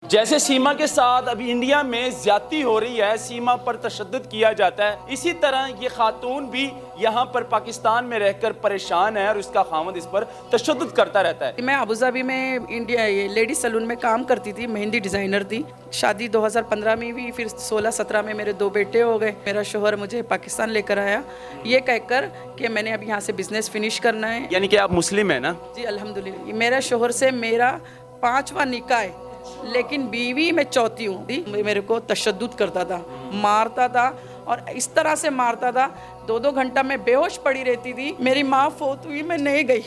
जैसे सीमा के साथ अभी इंडिया में ज्यादती हो रही है, सीमा पर तशद्दुद किया जाता है, इसी तरह ये खातून भी यहाँ पर पाकिस्तान में रहकर परेशान है और उसका खामद इस पर तशद्दुद करता रहता है। मैं अबूधाबी में इंडिया लेडी सैलून में काम करती थी, मेहंदी डिज़ाइनर थी। शादी 2015 में हुई, फिर 16-17 में मेरे 2 बेटे हो गए। मेरा शोहर मुझे पाकिस्तान लेकर आया ये कहकर कि मैंने अब यहाँ से बिजनेस फिनिश करना है। यानी कि आप मुस्लिम है ना? जी अल्हम्दुलिल्लाह। मेरा शोहर से मेरा 5वां निकाह है, लेकिन बीवी मैं चौथी हूँ। मेरे को तशद्दुद करता था, मारता था और इस तरह से मारता था 2-2 घंटा मैं बेहोश पड़ी रहती थी। मेरी माँ फोत हुई, मैं नहीं गई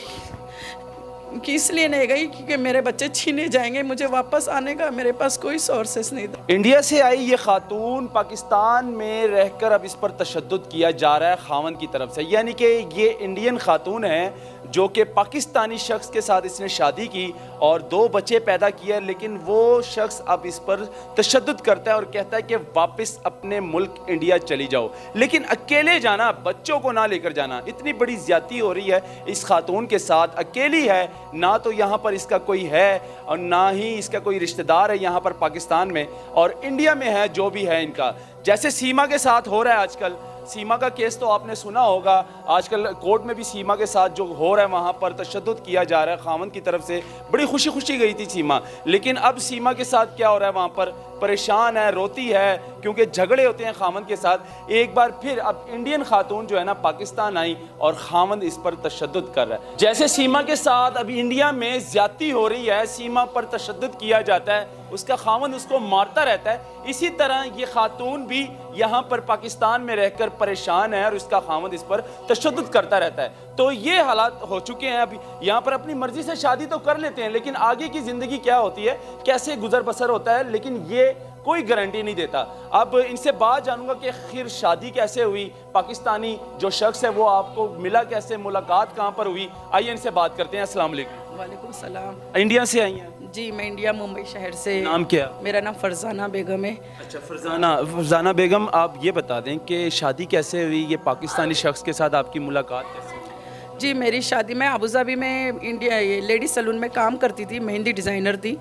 कि इसलिए नहीं गई क्योंकि मेरे बच्चे छीने जाएंगे, मुझे वापस आने का मेरे पास कोई सोर्सेस नहीं था। इंडिया से आई ये खातून पाकिस्तान में रहकर अब इस पर तशद्दुद किया जा रहा है खामन की तरफ से। यानी कि ये इंडियन खातून है जो कि पाकिस्तानी शख्स के साथ इसने शादी की और 2 बच्चे पैदा किए, लेकिन वो शख्स अब इस पर तशद्दुद करता है और कहता है कि वापस अपने मुल्क इंडिया चली जाओ, लेकिन अकेले जाना, बच्चों को ना लेकर जाना। इतनी बड़ी ज्यादती हो रही है इस खातून के साथ। अकेली है, ना तो यहाँ पर इसका कोई है और ना ही इसका कोई रिश्तेदार है यहाँ पर पाकिस्तान में, और इंडिया में है जो भी है इनका। जैसे सीमा के साथ हो रहा है आजकल, सीमा का केस तो आपने सुना होगा, आजकल कोर्ट में भी सीमा के साथ जो हो रहा है वहाँ पर तशद्दुद किया जा रहा है खामन की तरफ से। बड़ी खुशी खुशी गई थी सीमा, लेकिन अब सीमा के साथ क्या हो रहा है, वहाँ पर परेशान है, रोती है क्योंकि झगड़े होते हैं खामन के साथ। एक बार फिर अब इंडियन खातून जो है ना पाकिस्तान आई और खामन इस पर तशद्दुद कर रहा है। जैसे सीमा के साथ अभी इंडिया में ज्यादती हो रही है, सीमा पर तशद्दुद किया जाता है, उसका खामन उसको मारता रहता है, इसी तरह ये खातून भी यहाँ पर पाकिस्तान में रहकर परेशान है और उसका खामद इस पर तशद्दुद करता रहता है। तो ये हालात हो चुके हैं। अभी यहाँ पर अपनी मर्जी से शादी तो कर लेते हैं, लेकिन आगे की ज़िंदगी क्या होती है, कैसे गुजर बसर होता है, लेकिन ये कोई गारंटी नहीं देता। अब इनसे बात जानूंगा कि आखिर शादी कैसे हुई, पाकिस्तानी जो शख्स है वो आपको मिला कैसे, मुलाकात कहाँ पर हुई, आइए इनसे बात करते हैं। अस्सलाम वालेकुम। वालेकुम सलाम। इंडिया से आई हैं? जी मैं इंडिया मुंबई शहर से। नाम क्या? मेरा नाम फरजाना बेगम है। अच्छा, फरजाना बेगम, आप ये बता दें कि शादी कैसे हुई, ये पाकिस्तानी शख्स के साथ आपकी मुलाकात कैसे हुई? जी मेरी शादी, मैं अबूधाबी में इंडिया लेडी सैलून में काम करती थी, मेहंदी डिज़ाइनर थी।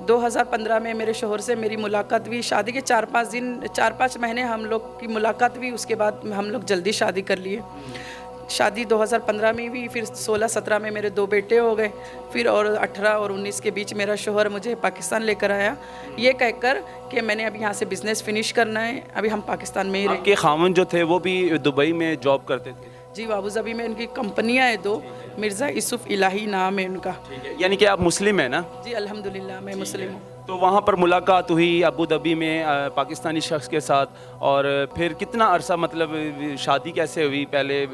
2015 में मेरे शोहर से मेरी मुलाकात हुई। शादी के 4-5 महीने हम लोग की मुलाकात हुई, उसके बाद हम लोग जल्दी शादी कर लिए। शादी 2015 में हुई, फिर 16-17 में मेरे 2 बेटे हो गए, फिर और 18 और 19 के बीच मेरा शोहर मुझे पाकिस्तान लेकर आया ये कहकर कि मैंने अब यहाँ से बिज़नेस फिनिश करना है, अभी हम पाकिस्तान में ही रहेंगे। आपके खामन जो थे वो भी दुबई में जॉब करते थे? जी अबूधाबी में उनकी कंपनियाँ हैं 2, मिर्ज़ा यूसुफ इलाही नाम है उनका। यानी कि आप मुस्लिम है ना? जी अल्हम्दुलिल्लाह मैं मुस्लिम हूँ। तो वहाँ पर मुलाकात हुई अबू धाबी में पाकिस्तानी शख्स के साथ, और फिर कितना अरसा, मतलब शादी कैसे हुई पहले,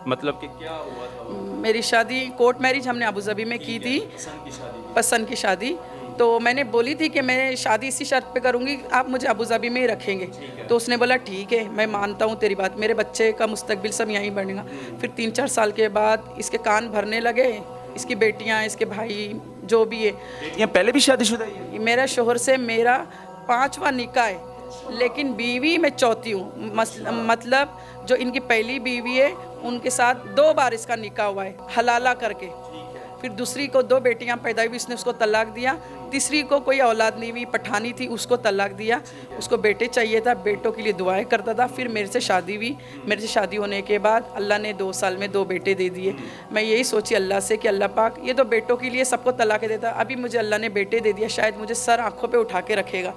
मतलब कि क्या हुआ था? मेरी शादी कोर्ट मैरिज हमने अबूधाबी में की थी, पसंद की शादी। तो मैंने बोली थी कि मैं शादी इसी शर्त पे करूँगी, आप मुझे अबूधाबी में ही रखेंगे। तो उसने बोला ठीक है, मैं मानता हूँ तेरी बात, मेरे बच्चे का मुस्तकबिल सब यहीं बनेगा। फिर 3-4 साल के बाद इसके कान भरने लगे, इसकी बेटियाँ, इसके भाई जो भी है। बेटियाँ पहले भी शादीशुदा है? मेरा शोहर से मेरा 5वां निकाह है, लेकिन बीवी मैं चौथी हूँ। मतलब जो इनकी पहली बीवी है उनके साथ 2 बार इसका निकाह हुआ है हलाला करके। फिर दूसरी को 2 बेटियां पैदा हुई, उसने उसको तलाक दिया। तीसरी को कोई औलाद नहीं हुई, पठानी थी, उसको तलाक दिया। उसको बेटे चाहिए था, बेटों के लिए दुआएं करता था। फिर मेरे से शादी हुई, मेरे से शादी होने के बाद अल्लाह ने 2 साल में 2 बेटे दे दिए। मैं यही सोची अल्लाह से कि अल्लाह पाक ये तो बेटों के लिए सबको तलाक देता, अभी मुझे अल्लाह ने बेटे दे दिया, शायद मुझे सर आँखों पर उठा के रखेगा।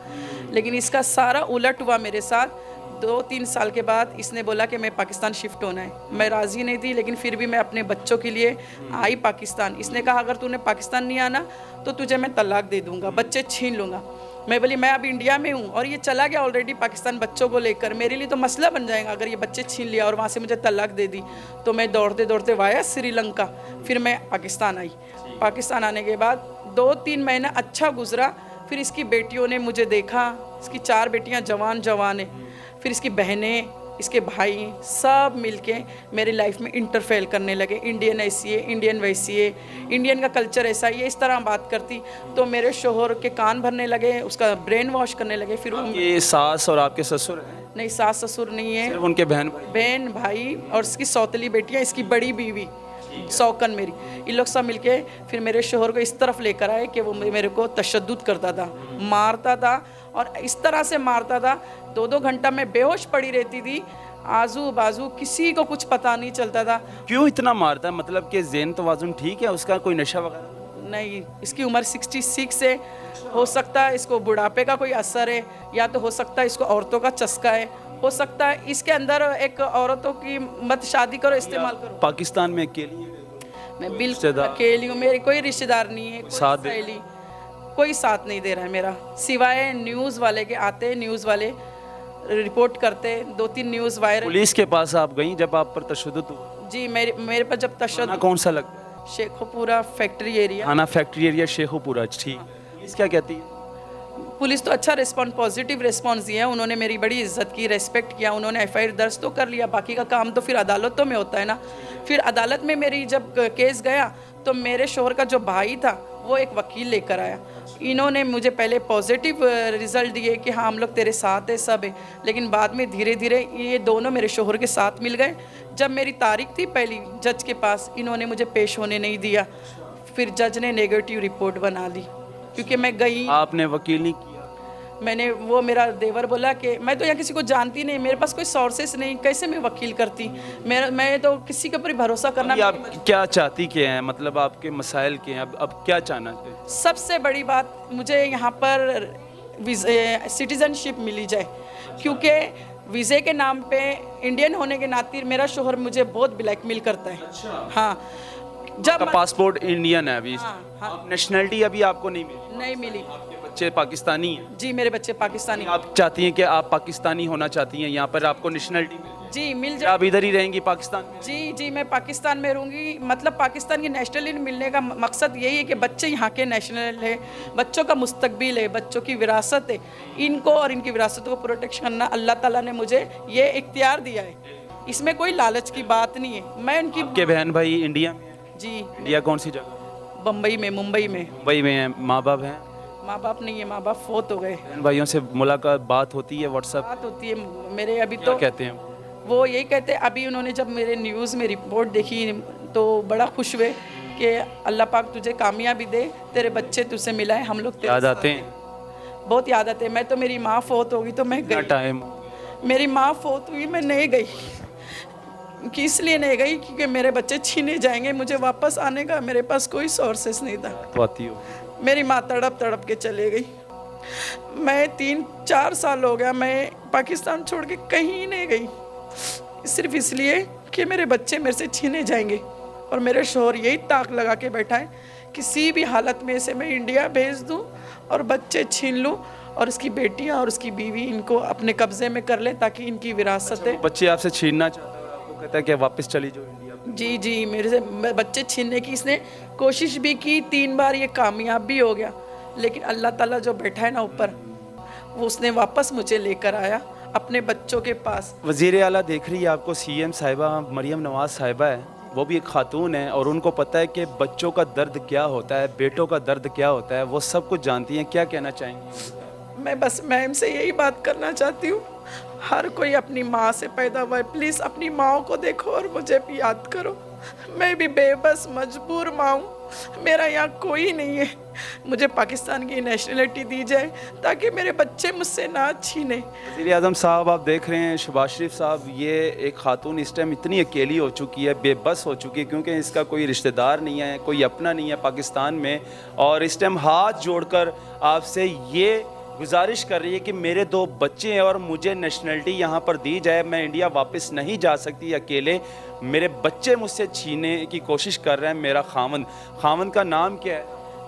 लेकिन इसका सारा उलट हुआ मेरे साथ। 2-3 साल के बाद इसने बोला कि मैं पाकिस्तान शिफ्ट होना है। मैं राज़ी नहीं थी, लेकिन फिर भी मैं अपने बच्चों के लिए आई पाकिस्तान। इसने कहा अगर तूने पाकिस्तान नहीं आना तो तुझे मैं तलाक दे दूंगा, बच्चे छीन लूँगा। मैं बोली मैं अब इंडिया में हूँ और ये चला गया ऑलरेडी पाकिस्तान बच्चों को लेकर, मेरे लिए तो मसला बन जाएगा अगर ये बच्चे छीन लिया और वहाँ से मुझे तलाक दे दी। तो मैं दौड़ते दौड़ते वाया श्रीलंका, फिर मैं पाकिस्तान आई। पाकिस्तान आने के बाद 2-3 महीना अच्छा गुजरा। फिर इसकी बेटियों ने मुझे देखा, इसकी 4 बेटियाँ जवान है, फिर इसकी बहनें, इसके भाई सब मिलके मेरी लाइफ में इंटरफेयर करने लगे। इंडियन ऐसी है, इंडियन वैसी है, इंडियन का कल्चर ऐसा ही है, इस तरह बात करती। तो मेरे शोहर के कान भरने लगे, उसका ब्रेन वॉश करने लगे। फिर ये सास और आपके ससुर हैं? नहीं, सास ससुर नहीं है, सिर्फ उनके बहन भाई भाई और इसकी सौतेली बेटियाँ, इसकी बड़ी बीवी। सौकन मेरी, इन लोग सब मिलके फिर मेरे शोहर को इस तरफ लेकर आए कि वो मेरे को तशद्दुद करता था, मारता था और इस तरह से मारता था 2-2 घंटा मैं बेहोश पड़ी रहती थी, आजू बाजू किसी को कुछ पता नहीं चलता था। क्यों इतना मारता है? मतलब कि ज़हन तवाज़ुन ठीक है उसका, कोई नशा वगैरह? नहीं, इसकी उम्र 66 है, हो सकता है इसको बुढ़ापे का कोई असर है, या तो हो सकता है इसको औरतों का चस्का है, हो सकता है इसके अंदर एक औरतों की मत शादी करो, इस्तेमाल करो। पाकिस्तान में अकेली हैं? मैं बिल्कुल रिश्तेदार? अकेली हूँ, मेरी कोई रिश्तेदार नहीं है, कोई साथ दे- सहेली, कोई साथ नहीं दे रहा है मेरा, सिवाय न्यूज़ वाले के आते हैं, न्यूज़ वाले रिपोर्ट करते, 2-3 न्यूज़ वायरल। पुलिस के पास आप गई जब आप पर तशद्दुद हुआ? जी, मेरे पर जब थाना तशद्दुद, कौन सा लगता है? शेखोपुरा फैक्ट्री एरिया, थाना फैक्ट्री एरिया शेखोपुरा, ठीक। पुलिस क्या कहती है? पुलिस तो अच्छा रिस्पॉन्स, पॉजिटिव रिस्पॉन्स दिया, उन्होंने मेरी बड़ी इज्जत की, रेस्पेक्ट किया, उन्होंने एफआईआर दर्ज तो कर लिया, बाकी का काम तो फिर अदालतों में होता है ना। फिर अदालत में मेरी जब केस गया तो मेरे शोहर का जो भाई था वो एक वकील लेकर आया, इन्होंने मुझे पहले पॉजिटिव रिजल्ट दिए कि हाँ हम लोग तेरे साथ है, सब है, लेकिन बाद में धीरे धीरे ये दोनों मेरे शोहर के साथ मिल गए। जब मेरी तारीख थी पहली जज के पास, इन्होंने मुझे पेश होने नहीं दिया, फिर जज ने नेगेटिव रिपोर्ट बना ली, क्योंकि मैं गई, आपने वकील नहीं किया? मैंने, वो मेरा देवर बोला कि मैं तो यहाँ किसी को जानती नहीं, मेरे पास कोई सोर्सेस नहीं, कैसे मैं वकील करती, मैं तो किसी के ऊपर ही भरोसा करना। अभी आप क्या चाहती क्या हैं, मतलब आपके मसाइल के हैं, अब क्या चाहना चाहिए? सबसे बड़ी बात, मुझे यहाँ पर सिटीजनशिप मिली जाए, क्योंकि वीज़े के नाम पे इंडियन होने के नाते मेरा शोहर मुझे बहुत ब्लैकमेल करता है। अच्छा। हाँ, जब आपका पासपोर्ट इंडियन है अभी? हाँ, हाँ। नेशनलिटी अभी आपको नहीं मिली? नहीं मिली। आपके बच्चे पाकिस्तानी हैं? जी, मेरे बच्चे पाकिस्तानी। आप चाहती हैं कि आप पाकिस्तानी होना चाहती हैं, यहाँ पर आपको नेशनलिटी मिल जाए? जी, मिल क्या जाए। आप इधर ही रहेंगी पाकिस्तान में? जी, मैं पाकिस्तान में रहूँगी, मतलब पाकिस्तान की नेशनलिटी मिलने का मकसद यही है कि बच्चे यहाँ के नेशनल है, बच्चों का मुस्तकबिल है, बच्चों की विरासत है, इनको और इनकी विरासत को प्रोटेक्ट करना अल्लाह ताला ने मुझे ये इख्तियार दिया है, इसमें कोई लालच की बात नहीं है। मैं उनकी आपके बहन भाई इंडिया में हैं? जी, इंडिया कौन सी जगह? बम्बई में, मुंबई में। मुंबई में हैं। माँ बाप हैं? माँ बाप नहीं है, माँ बाप फोत हो गए। बहन भाइयों से मुलाकात बात होती है व्हाट्सएप? बात होती है मेरे, अभी क्या तो कहते हैं? वो यही कहते हैं, अभी उन्होंने जब मेरे न्यूज़ में रिपोर्ट देखी तो बड़ा खुश हुए कि अल्लाह पाक तुझे कामयाबी दे, तेरे बच्चे तुझसे मिलाए, हम लोग तेरे याद साथ आते हैं। हैं? बहुत याद आते हैं। मैं तो, मेरी माँ फोत होगी तो मैं क्या गई, टाइम? मेरी माँ फोत हुई, मैं नहीं गई, कि इसलिए नहीं गई क्योंकि मेरे बच्चे छीने जाएंगे, मुझे वापस आने का मेरे पास कोई सोर्सेस नहीं था। तो आती हो? मेरी माँ तड़प तड़प के चले गई। मैं 3-4 साल हो गया, मैं पाकिस्तान छोड़ के कहीं नहीं गई, सिर्फ इसलिए कि मेरे बच्चे मेरे से छीने जाएंगे, और मेरे शोहर यही ताक लगा के बैठा है, किसी भी हालत में से मैं इंडिया भेज दूं और बच्चे छीन लूं और उसकी बेटियां और उसकी बीवी इनको अपने कब्जे में कर ले, ताकि इनकी विरासतें। बच्चे आपसे छीनना चाहता है और आपको कहता है कि वापस चली जाओ इंडिया? जी, मेरे से बच्चे छीनने की इसने कोशिश भी की, 3 बार ये कामयाब भी हो गया, लेकिन अल्लाह ताला जो बैठा है ना ऊपर, वो उसने वापस मुझे लेकर आया अपने बच्चों के पास। वज़ीर आला देख रही है आपको, सीएम साहिबा मरियम नवाज साहिबा है, वो भी एक खातून है और उनको पता है कि बच्चों का दर्द क्या होता है, बेटों का दर्द क्या होता है, वो सब कुछ जानती हैं। क्या कहना चाहेंगे? मैं बस मैम से यही बात करना चाहती हूँ, हर कोई अपनी माँ से पैदा हुआ है, प्लीज़ अपनी माँ को देखो और मुझे भी याद करो। मैं भी बेबस मजबूर माँ हूँ, मेरा यहाँ कोई नहीं है, मुझे पाकिस्तान की नेशनलिटी दी जाए ताकि मेरे बच्चे मुझसे ना छीने। वज़ीर आज़म साहब आप देख रहे हैं, शहबाज शरीफ साहब, ये एक खातून इस टाइम इतनी अकेली हो चुकी है, बेबस हो चुकी है, क्योंकि इसका कोई रिश्तेदार नहीं है, कोई अपना नहीं है पाकिस्तान में, और इस टाइम हाथ जोड़कर आपसे ये गुजारिश कर रही है कि मेरे 2 बच्चे हैं और मुझे नेशनलिटी यहाँ पर दी जाए, मैं इंडिया वापस नहीं जा सकती अकेले, मेरे बच्चे मुझसे छीनने की कोशिश कर रहे हैं। मेरा खामन का नाम क्या है?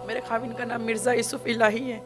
मेरे खाविन का नाम मिर्ज़ा यूसुफ इलाही है,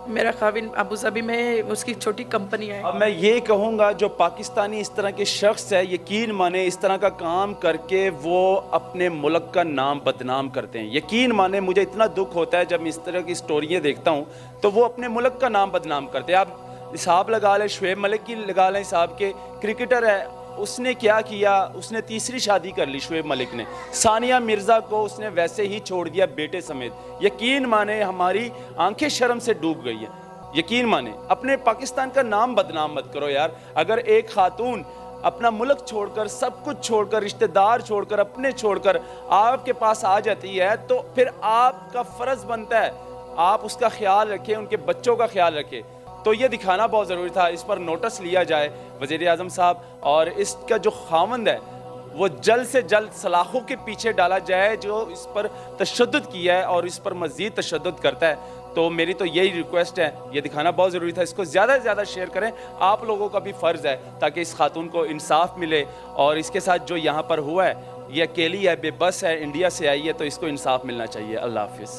मेरा खाविन अबू धाबी में उसकी छोटी कंपनी है। अब मैं ये कहूँगा, जो पाकिस्तानी इस तरह के शख्स है, यकीन माने इस तरह का काम करके वो अपने मुल्क का नाम बदनाम करते हैं। यकीन माने मुझे इतना दुख होता है जब इस तरह की स्टोरियाँ देखता हूँ, तो वो अपने मुल्क का नाम बदनाम करते हैं। आप हिसाब लगा लें, शुएब मलिक की लगा लें हिसाब के, क्रिकेटर है, उसने क्या किया, उसने तीसरी शादी कर ली शुएब मलिक ने, सानिया मिर्ज़ा को उसने वैसे ही छोड़ दिया बेटे समेत। यकीन माने हमारी आंखें शर्म से डूब गई हैं। यकीन माने अपने पाकिस्तान का नाम बदनाम मत करो यार। अगर एक खातून अपना मुल्क छोड़कर, सब कुछ छोड़कर, रिश्तेदार छोड़कर, अपने छोड़कर आपके पास आ जाती है, तो फिर आपका फ़र्ज़ बनता है आप उसका ख्याल रखें, उनके बच्चों का ख्याल रखें। तो ये दिखाना बहुत ज़रूरी था, इस पर नोटिस लिया जाए वज़ीर आज़म साहब, और इसका जो खामंद है वो जल्द से जल्द सलाखों के पीछे डाला जाए जो इस पर तशद्दुद किया है और इस पर मज़ीद तशद्दुद करता है। तो मेरी तो यही रिक्वेस्ट है, ये दिखाना बहुत ज़रूरी था, इसको ज़्यादा से ज़्यादा शेयर करें, आप लोगों का भी फ़र्ज़ है, ताकि इस खातून को इंसाफ मिले। और इसके साथ जो यहाँ पर हुआ है ये अकेली है, बेबस है, इंडिया से आई है, तो इसको इंसाफ मिलना चाहिए। अल्लाह हाफ़िज़।